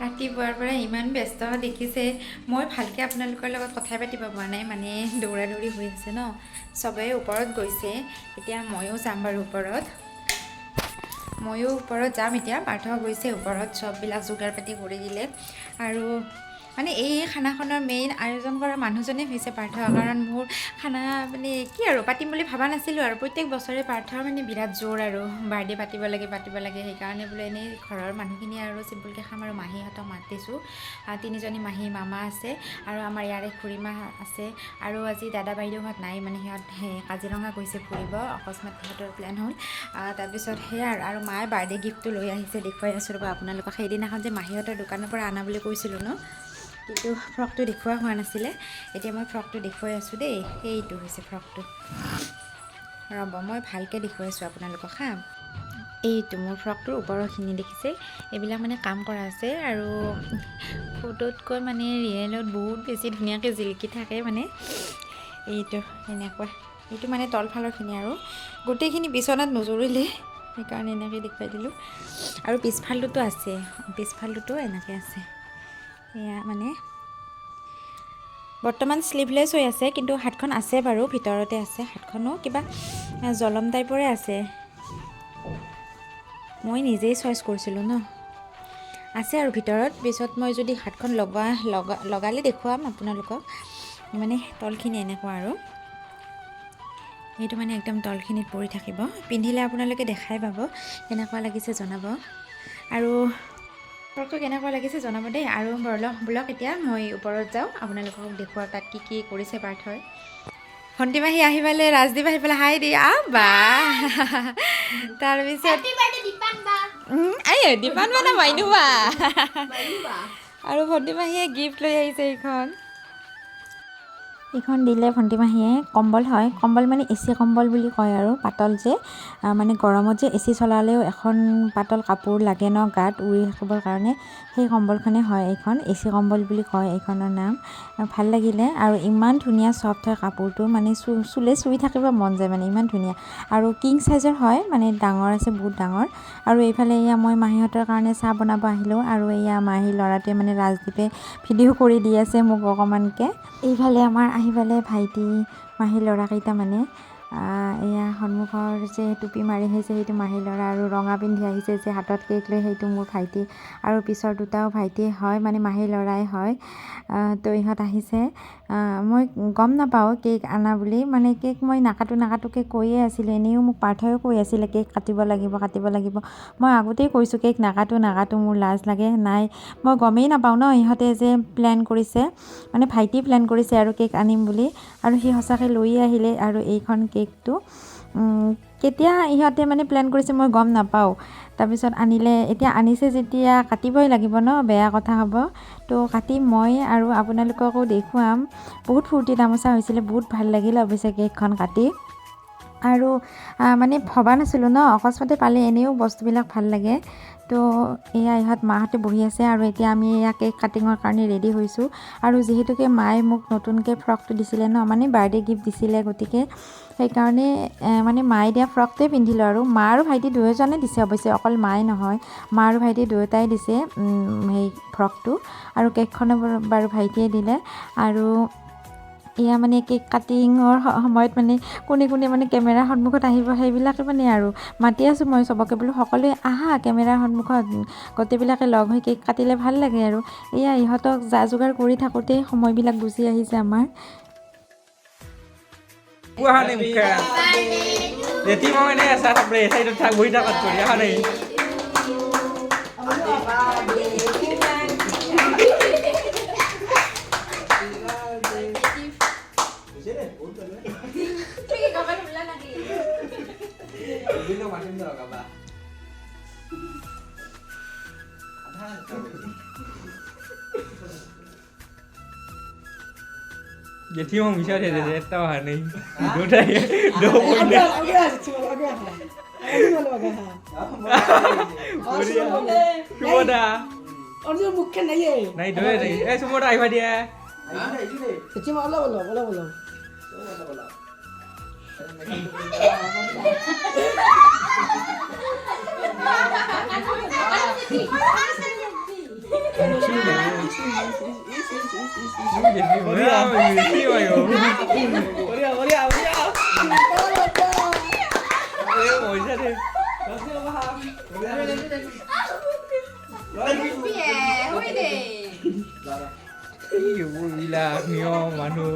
ৰাতিপুৱাৰ পৰা ইমান ব্যস্ত দেখিছে মই ভালকৈ আপোনালোকৰ লগত কথাই পাতিব পৰা নাই মানে দৌৰা দৌৰি হৈ আছে ন চবেই ওপৰত গৈছে এতিয়া ময়ো যাম বাৰু ওপৰত যাম এতিয়া পাৰ্থ গৈছে ওপৰত চববিলাক যোগাৰ পাতি কৰি দিলে আৰু মানে এই খানাখনৰ মেইন আয়োজন কৰা মানুহজনেই হৈছে পাৰ্থ কাৰণ মোৰ খানা মানে কি আৰু পাতিম বুলি ভবা নাছিলোঁ আৰু প্ৰত্যেক বছৰে পাৰ্থৰ মানে বিৰাট জোৰ আৰু বাৰ্থডে পাতিব লাগে সেইকাৰণে বোলে এনেই ঘৰৰ মানুহখিনি আৰু চিম্পুলকৈ খাম আৰু মাহীহঁতক মাতিছোঁ 3জনী মাহী মামা আছে আৰু আমাৰ ইয়াৰে খুৰীমা আছে আৰু আজি দাদা বাইদেউহঁত নাই মানে সিহঁত কাজিৰঙা গৈছে ফুৰিব অকস্মাত সিহঁতৰ প্লেন হ'ল তাৰপিছত সেয়া আৰু মায়ে বাৰ্থডে গিফ্টটো লৈ আহিছে দেখুৱাই আছোঁ ৰ'ব আপোনালোকক সেইদিনাখন যে মাহীহঁতৰ দোকানৰ পৰা আনা বুলি কৈছিলোঁ ন কিন্তু ফ্ৰকটো দেখুওৱা হোৱা নাছিলে এতিয়া মই ফ্ৰকটো দেখুৱাই আছোঁ দেই এইটো হৈছে ফ্ৰকটো ৰ'ব মই ভালকৈ দেখুৱাই আছোঁ আপোনালোকক হা এইটো মোৰ ফ্ৰকটোৰ ওপৰৰখিনি দেখিছে এইবিলাক মানে কাম কৰা আছে আৰু ফটোতকৈ মানে ৰিয়েলত বহুত বেছি ধুনীয়াকৈ জিলিকি থাকে মানে এইটো এনেকুৱা এইটো মানে তলফালৰখিনি আৰু গোটেইখিনি বিচনাত নজৰিলে সেইকাৰণে এনেকৈ দেখুৱাই দিলোঁ আৰু পিছফালটোতো এনেকৈ আছে এয়া মানে বৰ্তমান শ্লিভলেছ হৈ আছে কিন্তু হাতখন আছে বাৰু ভিতৰতে আছে হাতখনো কিবা জলম টাইপৰে আছে মই নিজেই চইচ কৰিছিলোঁ ন আছে আৰু ভিতৰত পিছত মই যদি হাতখন লগালে দেখুৱাম আপোনালোকক মানে তলখিনি এনেকুৱা আৰু এইটো মানে একদম তলখিনিত পৰি থাকিব পিন্ধিলে আপোনালোকে দেখাই পাব কেনেকুৱা লাগিছে জনাব আৰু ফ্ৰকটো কেনেকুৱা লাগিছে জনাব দেই আৰু ব'লক এতিয়া মই ওপৰত যাওঁ আপোনালোকক দেখুৱাওঁ তাত কি কৰিছে পাৰ্থই ভণ্টি মাহী আহি পালে ৰাজদীপ আহি পেলাই হাই দি বা তাৰপিছত দীপান বা না মাইনু বা আৰু ভণ্টি মাহীয়ে গিফ্ট লৈ আহিছে এইখন দিলে ভণ্টি মাহীয়ে কম্বল হয় কম্বল মানে এচি কম্বল বুলি কয় আৰু পাতল যে মানে গৰমত যে এচি চলালেও এখন পাতল কাপোৰ লাগে ন গাত উৰি থাকিবৰ কাৰণে সেই কম্বলখনেই হয় এইখন এচি কম্বল বুলি কয় এইখনৰ নাম ভাল লাগিলে আৰু ইমান ধুনীয়া চফ্ট হয় কাপোৰটো মানে চুলে চুই থাকিব মন যায় মানে ইমান ধুনীয়া আৰু কিং চাইজৰ হয় মানে ডাঙৰ আছে বহুত ডাঙৰ আৰু এইফালে এয়া মই মাহীহঁতৰ কাৰণে চাহ বনাব আহিলোঁ আৰু এয়া মাহীৰ ল'ৰাটোৱে মানে ৰাজদীপে ভিডিঅ' কৰি দি আছে মোক অকণমানকৈ এইফালে আমাৰ আহি পালে ভাইটি মাহীৰ ল'ৰাকেইটা মানে এয়া সন্মুখৰ যে টুপি মাৰি আহিছে সেইটো মাহীৰ ল'ৰা আৰু ৰঙা পিন্ধি আহিছে যে হাতত কেক লৈ সেইটো মোৰ ভাইটি আৰু পিছৰ দুটাও ভাইটিয়ে হয় মানে মাহীৰ ল'ৰাই হয় তো ইহঁত আহিছে মই গম নাপাওঁ কেক আনা বুলি মানে কেক মই নাকাটোকৈ কৈয়ে আছিলোঁ এনেও মোক পাৰ্থয়েও কৈ আছিলে কেক কাটিব লাগিব মই আগতেই কৈছোঁ কেক নাকাটো মোৰ লাজ লাগে নাই মই গমেই নাপাওঁ ন ইহঁতে যে প্লেন কৰিছে মানে ভাইটি প্লেন কৰিছে আৰু কেক আনিম বুলি আৰু সি সঁচাকৈ লৈয়ে আহিলে আৰু এইখন কেকটো কেতিয়া ইহঁতে মানে প্লেন কৰিছে মই গম নাপাওঁ তাৰপিছত আনিলে এতিয়া আনিছে যেতিয়া কাটিবই লাগিব ন বেয়া কথা হ'ব তো কাটিম মই আৰু আপোনালোককো দেখুৱাম বহুত ফূৰ্তি তামচা হৈছিলে বহুত ভাল লাগিলে অৱশ্যে কেকখন কাটি আৰু মানে ভবা নাছিলোঁ ন অকস্মাতে পালে এনেও বস্তুবিলাক ভাল লাগে তো এয়া ইহঁত মাহঁতে বহি আছে আৰু এতিয়া আমি এয়া কেক কাটিঙৰ কাৰণে ৰেডি হৈছোঁ আৰু যিহেতুকে মায়ে মোক নতুনকৈ ফ্ৰকটো দিছিলে ন মানে বাৰ্থডে গিফ্ট দিছিলে গতিকে সেইকাৰণে মানে মায়ে দিয়া ফ্ৰকটোৱে পিন্ধিলোঁ আৰু মা আৰু ভাইটি দুয়োজনে দিছে অৱশ্যে অকল মায়ে নহয় মা আৰু ভাইটি দুয়োটাই দিছে সেই ফ্ৰকটো আৰু কেকখনো বাৰু ভাইটিয়ে দিলে আৰু এয়া মানে কেক কাটিঙৰ সময়ত মানে কোনে মানে কেমেৰাৰ সন্মুখত আহিব সেইবিলাকে মানে আৰু মাতি আছোঁ মই চবকে বোলো সকলোৱে আহা কেমেৰাৰ সন্মুখত গোটেইবিলাকে লগ হৈ কেক কাটিলে ভাল লাগে আৰু এয়া ইহঁতক যা যোগাৰ কৰি থাকোঁতেই সময়বিলাক গুচি আহিছে আমাৰ Jadi mau bisa deh tahu nih. Dua poin. Semua dah. Orang bukan aja. Naik dua deh. Semua dah ibadah dia. Kecil malah bola. বেছি হয় বঢ়িয়া বঢ়িয়া বঢ়িয়া পইচা দে কি এইবিলাক নিয়ম মানুহ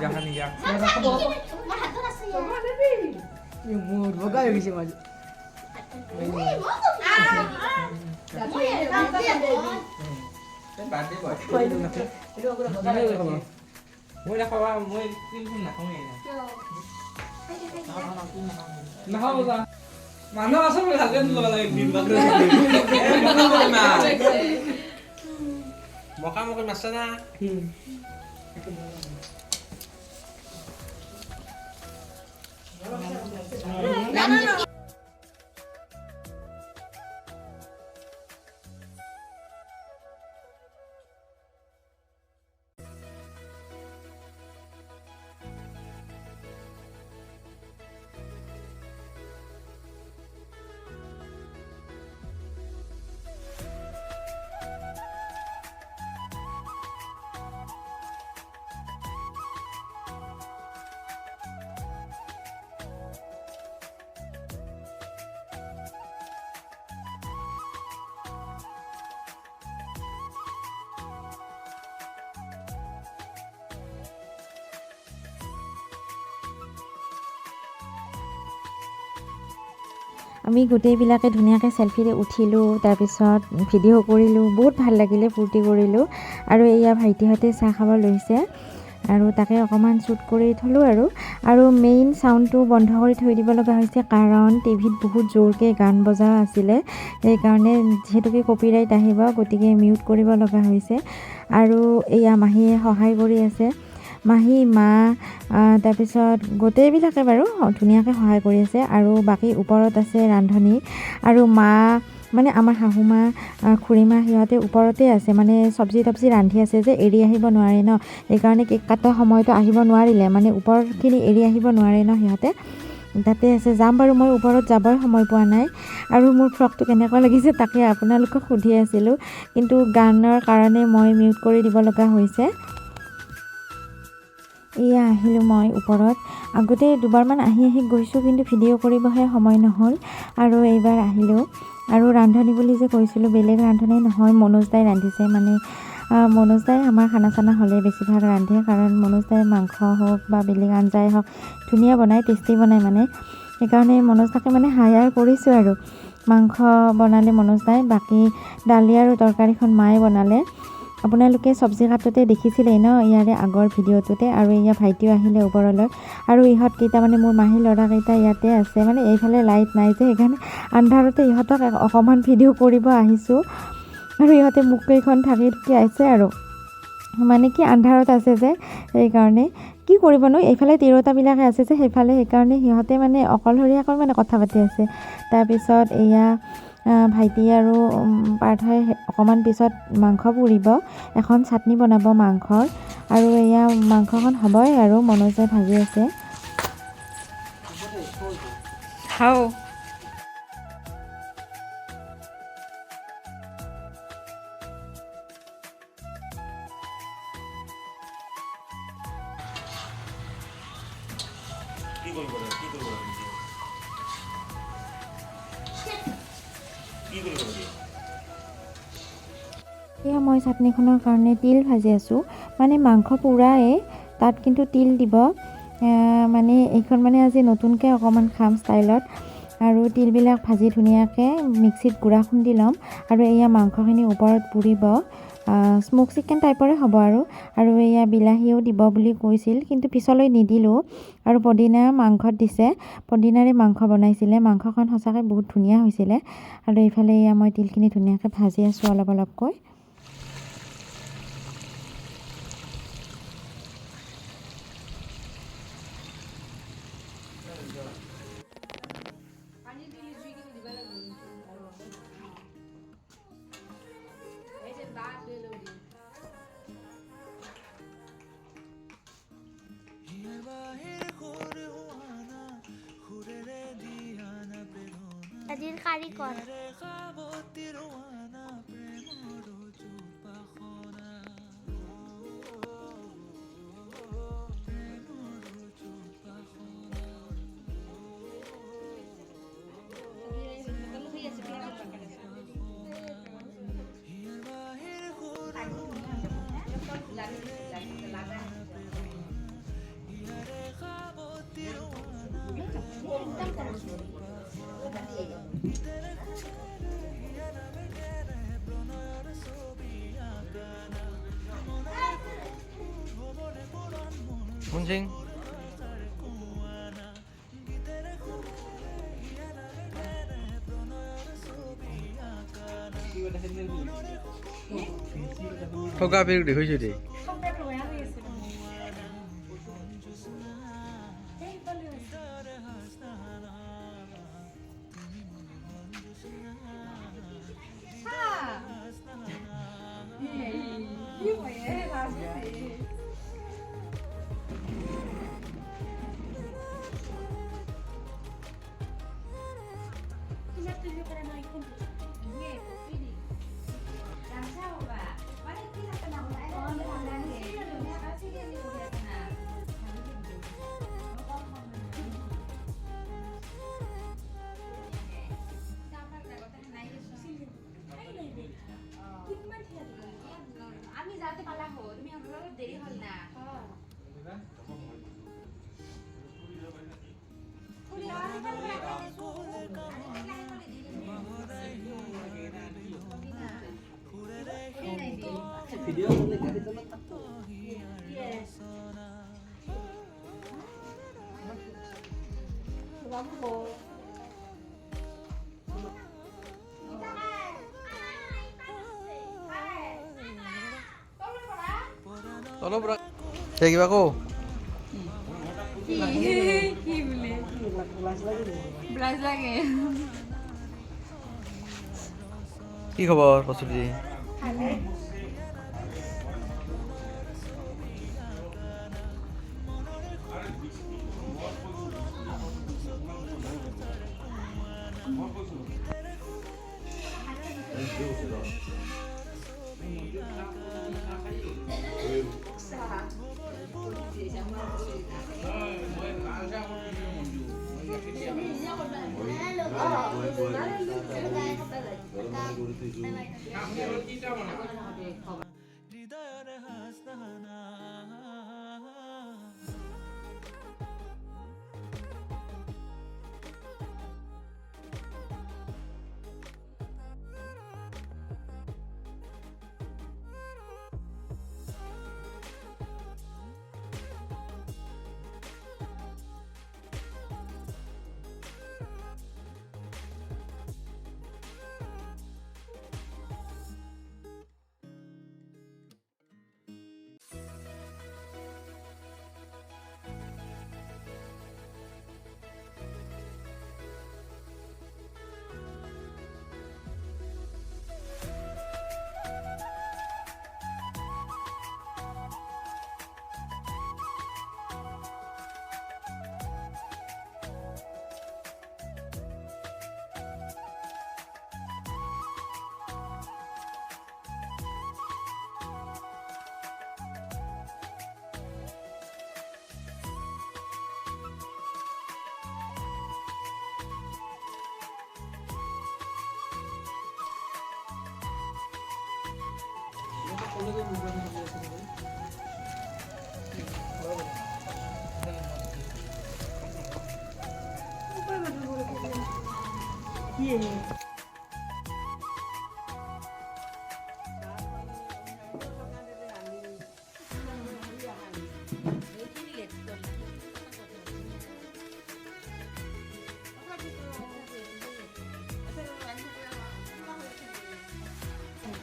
জাহানি যা মোৰ বগা হৈ গৈছে মাজত মই নাখাবা মই ক্ৰীমখন নাখাওঁৱেই নাখাওঁ যা মানুহ আছে মই ভালকে ল'ব লাগে মকা মকি মাছ না আমি গোটেইবিলাকে ধুনীয়াকৈ চেলফিৰে উঠিলোঁ, তাৰপিছত ভিডিঅ' কৰিলোঁ, বহুত ভাল লাগিলে, ফূৰ্তি কৰিলোঁ। আৰু এয়া ভাইটিহঁতে চাহ খাব লৈছে আৰু তাকে অকণমান শ্বুট কৰি থলোঁ আৰু মেইন চাউণ্ডটো বন্ধ কৰি থৈ দিব লগা হৈছে কাৰণ টিভিত বহুত জোৰকৈ গান বজা আছিলে, সেইকাৰণে যিহেতুকে কপিৰাইট আহিব গতিকে মিউট কৰিব লগা হৈছে। আৰু এয়া মাহীয়ে সহায় কৰি আছে, মাহী মা তাৰপিছত গোটেইবিলাকে বাৰু ধুনীয়াকৈ সহায় কৰি আছে। আৰু বাকী ওপৰত আছে ৰান্ধনী আৰু মা মানে আমাৰ শাহু মা খুৰীমা সিহঁতে ওপৰতে আছে, মানে চব্জি তব্জি ৰান্ধি আছে যে এৰি আহিব নোৱাৰে ন, সেইকাৰণে কেক কটা সময়তো আহিব নোৱাৰিলে, মানে ওপৰখিনি এৰি আহিব নোৱাৰে ন সিহঁতে, তাতে আছে। যাম বাৰু, মই ওপৰত যাবই সময় পোৱা নাই। আৰু মোৰ ফ্ৰকটো কেনেকুৱা লাগিছে তাকে আপোনালোকক সুধি আছিলোঁ, কিন্তু গানৰ কাৰণে মই মিউট কৰি দিব লগা হৈছে। এয়া আহিলোঁ মই ওপৰত, আগতে দুবাৰমান আহি গৈছোঁ কিন্তু ভিডিঅ' কৰিবহে সময় নহ'ল, আৰু এইবাৰ আহিলোঁ। আৰু ৰান্ধনী বুলি যে কৈছিলোঁ, বেলেগ ৰান্ধনী নহয়, মনোজ দাই ৰান্ধিছে। মানে মনোজ দাই আমাৰ খানা চানা হ'লে বেছিভাগ ৰান্ধে, কাৰণ মনোজ দাই মাংস হওক বা বেলেগ আঞ্জাই হওক ধুনীয়া বনায়, টেষ্টি বনায়, মানে সেইকাৰণে মনোজ দাকে মানে হায়াৰ কৰিছোঁ। আৰু মাংস বনালে মনোজ দাই, বাকী দালি আৰু তৰকাৰীখন মায়ে বনালে। আপোনালোকে চব্জি কাটোতে দেখিছিলেই ন ইয়াৰে আগৰ ভিডিঅ'টোতে। আৰু এয়া ভাইটিও আহিলে ওপৰলৈ, আৰু ইহঁতকেইটা মানে মোৰ মাহী ল'ৰাকেইটা ইয়াতে আছে, মানে এইফালে লাইট নাই যে সেইকাৰণে আন্ধাৰতে ইহঁতক অকণমান ভিডিঅ' কৰিব আহিছোঁ। আৰু ইহঁতে মুখকেইখন ঢাকি ঢুকি আছে, আৰু মানে কি আন্ধাৰত আছে যে সেইকাৰণে কি কৰিবনো, এইফালে তিৰোতাবিলাকে আছে যে সেইফালে, সেইকাৰণে সিহঁতে মানে অকলশৰীয়াকৈ মানে কথা পাতি আছে। তাৰপিছত এয়া ভাইটি আৰু পাৰ্থই অকণমান পিছত মাংস পুৰিব, এখন চাটনি বনাব মাংসৰ, আৰু এয়া মাংসখন হ'বই আৰু মনোজে ভাজি আছে। খাওঁ এয়া মই চাটনিখনৰ কাৰণে তিল ভাজি আছোঁ, মানে মাংস পুৰাই তাত কিন্তু তিল দিব, মানে এইখন মানে আজি নতুনকৈ অকণমান খাম ষ্টাইলত। আৰু তিলবিলাক ভাজি ধুনীয়াকৈ মিক্সিত গুড়া খুন্দি ল'ম, আৰু এয়া মাংসখিনি ওপৰত পুৰিব, স্মোক চিকেন টাইপৰে হ'ব। আৰু এয়া বিলাহীও দিব বুলি কৈছিল, কিন্তু পিছলৈ নিদিলোঁ। আৰু পদিনা মাংসত দিছে, পদিনাৰে মাংস বনাইছিলে, মাংসখন সঁচাকৈ বহুত ধুনীয়া হৈছিলে। আৰু এইফালে এয়া মই তিলখিনি ধুনীয়াকৈ ভাজি আছোঁ অলপ অলপকৈ। আজিৰ কাৰিকৰ 문생 허가 배우리 허주리 আমি যাতে পালা হো তুমি অলপ দেৰি হল না তলপ সে কিবা কো কি খবৰ কচুটি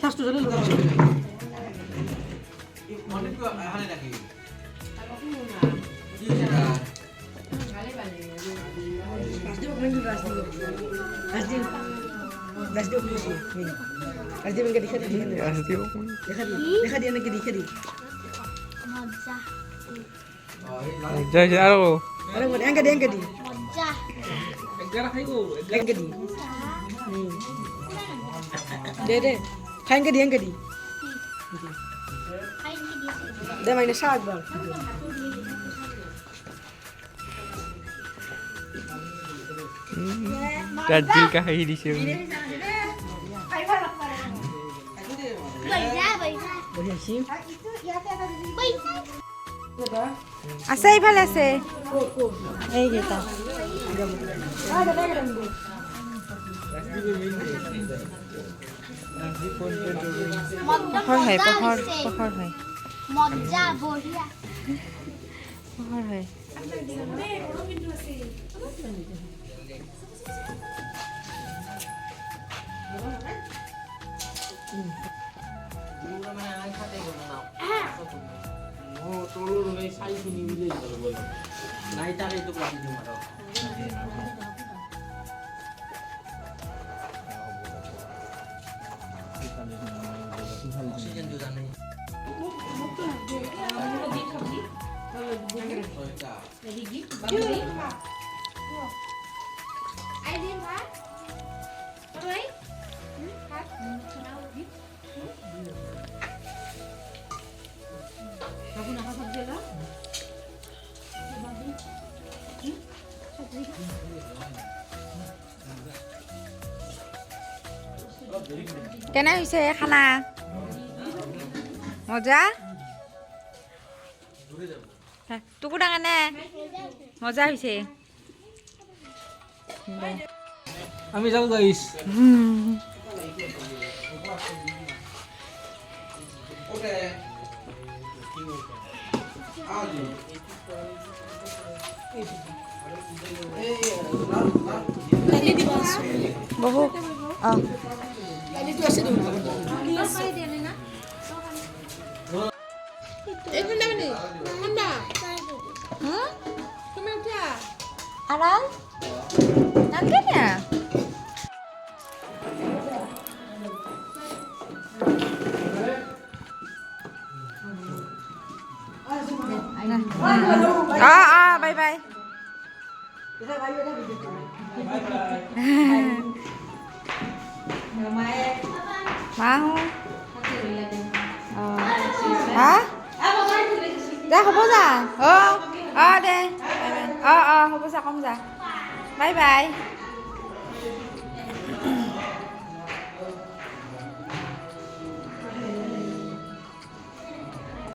Last tu jalan luar. Mana tu hal lagi? Last dia bukan last dia. Last dia bukan sih. Last dia bukan dikit dikit. Dekha dia nak dikit dikit. মজা যাই যাই আরো Ada buat angkat dia angkat dia. মজা Enggak di. Dede. Kain ke dia enggak di. Dia mainnya saat bang. ৰাজিল কাহি দিছে Boleh sih. আছে ইফালে আছে এইকেইটা পোহৰ হয় পোহৰ হয় মজা বঢ়িয়া পোহৰ হয় নাই তাকে এইটো কাটি দিম আৰু অক্সিজেন দুটা নাই আইডিন ভাত তই ভাত কেনে হৈছে খানা মজা তোকো ডাঙৰ নে মজা হৈছে আমি যাওঁ গাইছ বহু অঁ Itu asli dulu. Mana ni? Mana? Kamu udah? Aral nantinya bye bye mau hả ra không có ra deh হ'ব যা không ra bye bye